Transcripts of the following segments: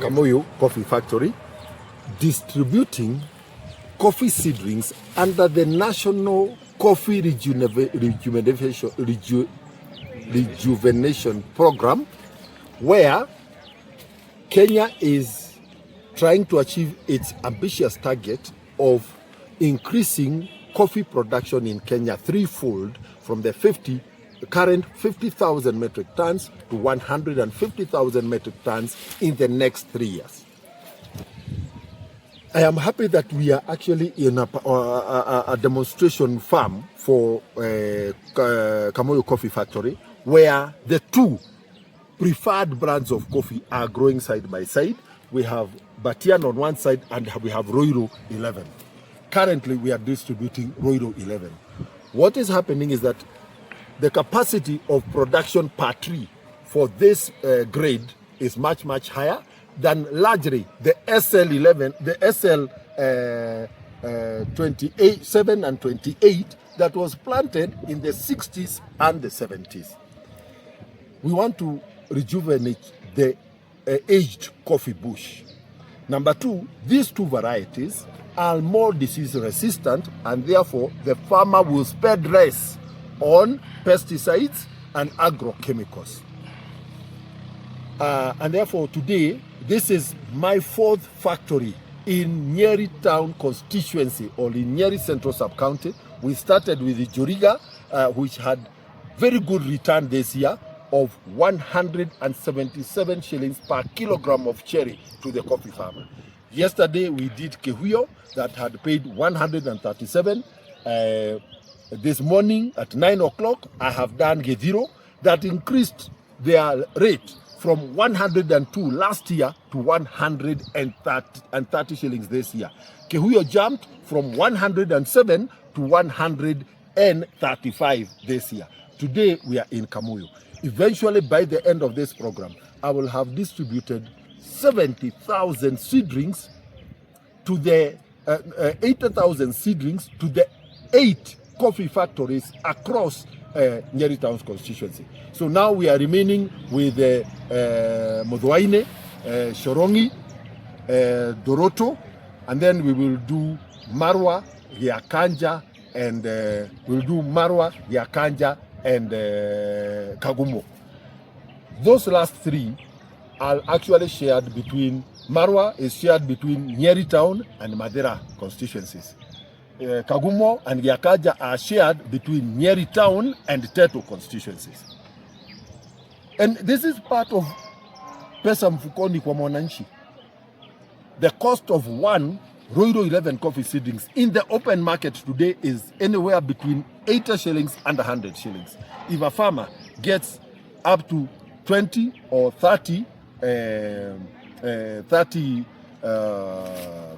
Kamuyu Coffee Factory, distributing coffee seedlings under the National Coffee Rejuvenation Program, where Kenya is trying to achieve its ambitious target of increasing coffee production in Kenya threefold from the current 50,000 metric tons to 150,000 metric tons in the next 3 years. I am happy that we are actually in a demonstration farm for Kamuyu Coffee Factory, where the two preferred brands of coffee are growing side by side. We have Batian on one side and we have Ruiru 11. Currently, we are distributing Ruiru 11. What is happening is that the capacity of production per tree for this grade is much, much higher than largely the SL11, the SL 27 and 28 that was planted in the 60s and the 70s. We want to rejuvenate the aged coffee bush. Number two, these two varieties are more disease resistant, and therefore the farmer will spend less on pesticides and agrochemicals. And therefore today, this is my fourth factory in Nyeri Town Constituency, or in Nyeri Central Sub-County. We started with the Joriga, which had very good return this year of 177 shillings per kilogram of cherry to the coffee farmer. Yesterday we did Kehuyo that had paid 137. This morning at 9 o'clock, I have done Gediro that increased their rate from 102 last year to 130 shillings this year. Kehuyo jumped from 107 to 135 this year. Today we are in Kamuyu. Eventually, by the end of this program, I will have distributed 70,000 seedlings to the 80,000 seedlings to the 8 coffee factories across Nyeri Town Constituency. So now we are remaining with Modhuaine, Shorongi, Doroto, and then we will do Marwa, Yakanja, and Kagumo. Those last three are actually shared between, Marwa is shared between Nyeri Town and Madera constituencies. Kagumo and Yakaja are shared between Nyeri Town and Teto constituencies. And this is part of pesa mfukoni kwa mwananchi. The cost of one Ruiru 11 coffee seedlings in the open market today is anywhere between 80 shillings and 100 shillings. If a farmer gets up to 20 or 30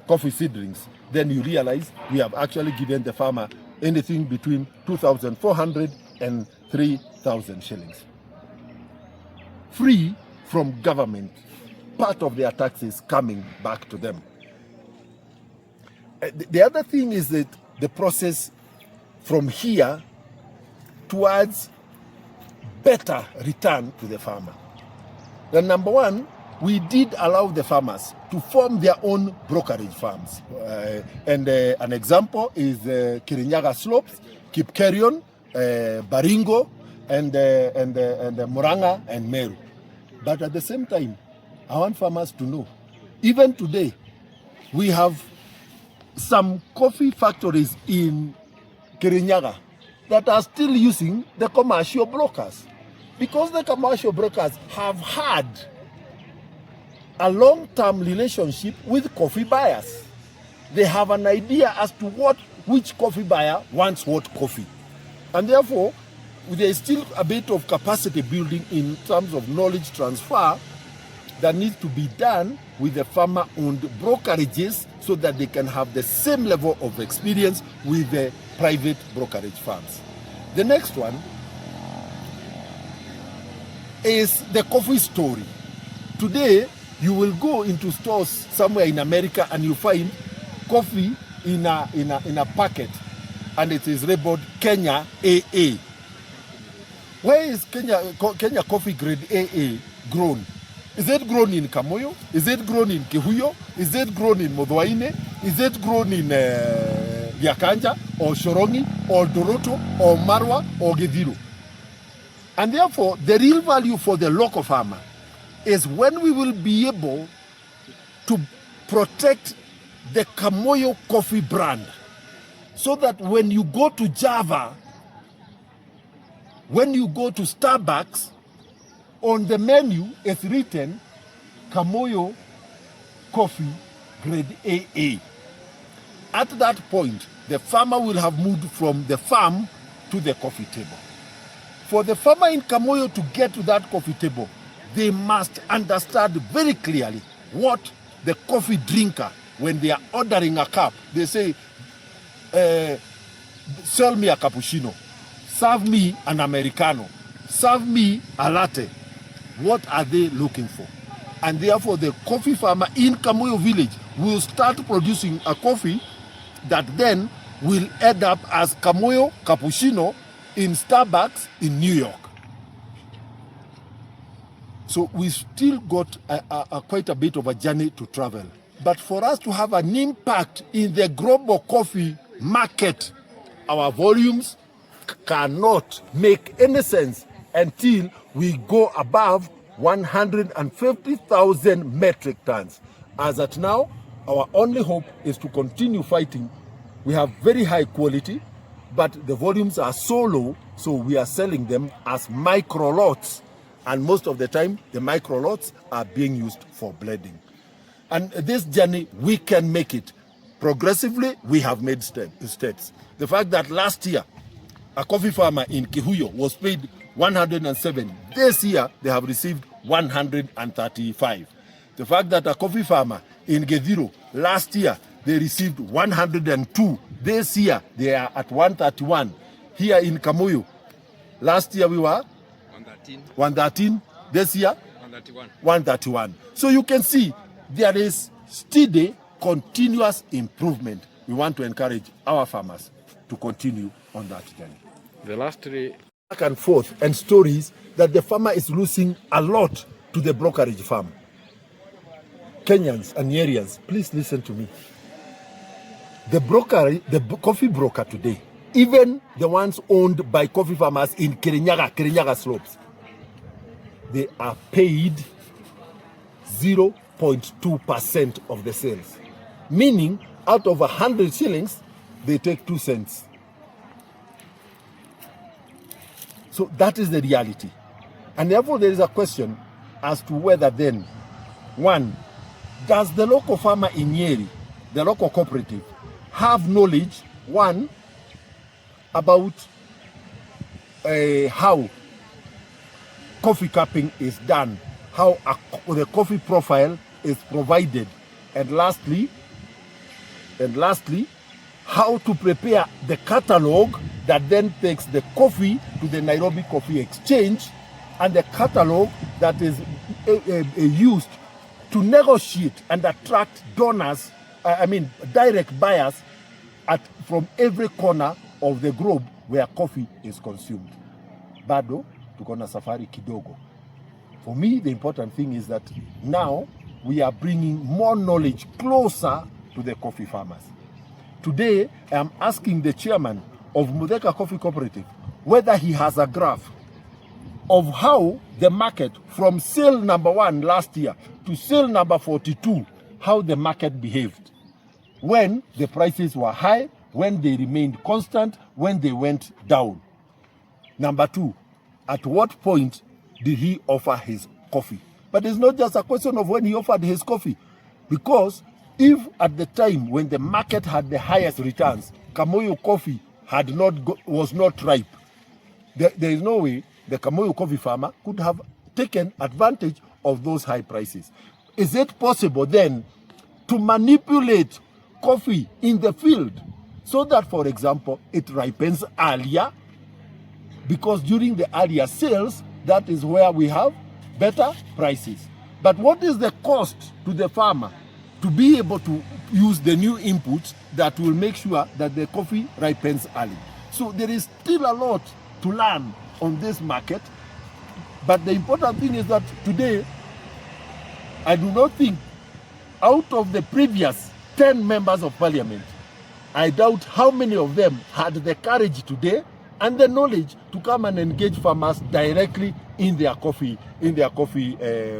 coffee seedlings, then you realize we have actually given the farmer anything between 2,400 and 3,000 shillings. Free from government, part of their taxes coming back to them. The other thing is that the process from here towards better return to the farmer. The number one, we did allow the farmers to form their own brokerage farms. And an example is Kirinyaga Slopes, Kipkerion, Baringo, and Muranga and Meru. But at the same time, I want farmers to know, even today, we have some coffee factories in Kirinyaga that are still using the commercial brokers, because the commercial brokers have had a long-term relationship with coffee buyers. They have an idea as to which coffee buyer wants what coffee. And therefore, there is still a bit of capacity building in terms of knowledge transfer that needs to be done with the farmer-owned brokerages so that they can have the same level of experience with the private brokerage firms. The next one is the coffee story. Today, you will go into stores somewhere in America and you find coffee in a packet, and it is labeled Kenya AA. Where is Kenya coffee grade AA grown? Is it grown in Kamuyu? Is it grown in Kihuyo? Is it grown in Modwaine? Is it grown in Yakanja or Shorongi or Doroto or Marwa or Gediro? And therefore, the real value for the local farmer is when we will be able to protect the Kamuyu coffee brand, so that when you go to Java, when you go to Starbucks, on the menu is written Kamuyu Coffee Grade AA. At that point, the farmer will have moved from the farm to the coffee table. For the farmer in Kamuyu to get to that coffee table, they must understand very clearly what the coffee drinker, when they are ordering a cup, they say, sell me a cappuccino, serve me an Americano, serve me a latte. What are they looking for? And therefore, the coffee farmer in Kamuyu village will start producing a coffee that then will end up as Kamuyu cappuccino in Starbucks in New York. So we still got quite a bit of a journey to travel. But for us to have an impact in the global coffee market, our volumes cannot make any sense until we go above 150,000 metric tons. As at now, our only hope is to continue fighting. We have very high quality, but the volumes are so low, so we are selling them as micro lots. And most of the time, the micro lots are being used for blending. And this journey, we can make it. Progressively, we have made steps. The fact that last year, a coffee farmer in Kihuyo was paid 107. This year, they have received 135. The fact that a coffee farmer in Gediro, last year, they received 102. This year, they are at 131. Here in Kamuyu, last year we were 113. This year 131. So you can see there is steady, continuous improvement. We want to encourage our farmers to continue on that journey. The last three back and forth and stories that the farmer is losing a lot to the brokerage firm. Kenyans and Nyerians, please listen to me. The coffee broker today, even the ones owned by coffee farmers in Kirinyaga slopes, they are paid 0.2% of the sales. Meaning, out of 100 shillings, they take 2 cents. So that is the reality. And therefore, there is a question as to whether then, one, does the local farmer in Nyeri, the local cooperative, have knowledge, one, about how coffee cupping is done, how the coffee profile is provided, and lastly, how to prepare the catalog that then takes the coffee to the Nairobi Coffee Exchange, and the catalog that is used to negotiate and attract donors, direct buyers from every corner of the globe where coffee is consumed. Bado, tuko na safari kidogo. For me, the important thing is that now we are bringing more knowledge closer to the coffee farmers. Today, I am asking the chairman of Mudeka Coffee Cooperative whether he has a graph of how the market from sale number 1 last year to sale number 42, how the market behaved. When the prices were high, when they remained constant, when they went down. Number 2, at what point did he offer his coffee? But it's not just a question of when he offered his coffee. Because if at the time when the market had the highest returns, Kamuyu coffee was not ripe, there is no way the Kamuyu coffee farmer could have taken advantage of those high prices. Is it possible then to manipulate coffee in the field so that, for example, it ripens earlier? Because during the earlier sales, that is where we have better prices. But what is the cost to the farmer to be able to use the new inputs that will make sure that the coffee ripens early? So there is still a lot to learn on this market. But the important thing is that today, I do not think out of the previous 10 members of parliament, I doubt how many of them had the courage today and the knowledge to come and engage farmers directly in their coffee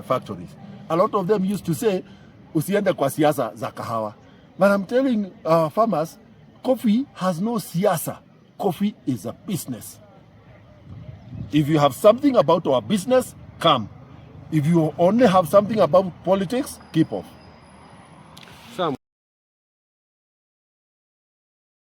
factories. A lot of them used to say, usiende kwa siasa za kahawa. But I'm telling farmers, coffee has no siasa. Coffee is a business. If you have something about our business, come. If you only have something about politics, keep off.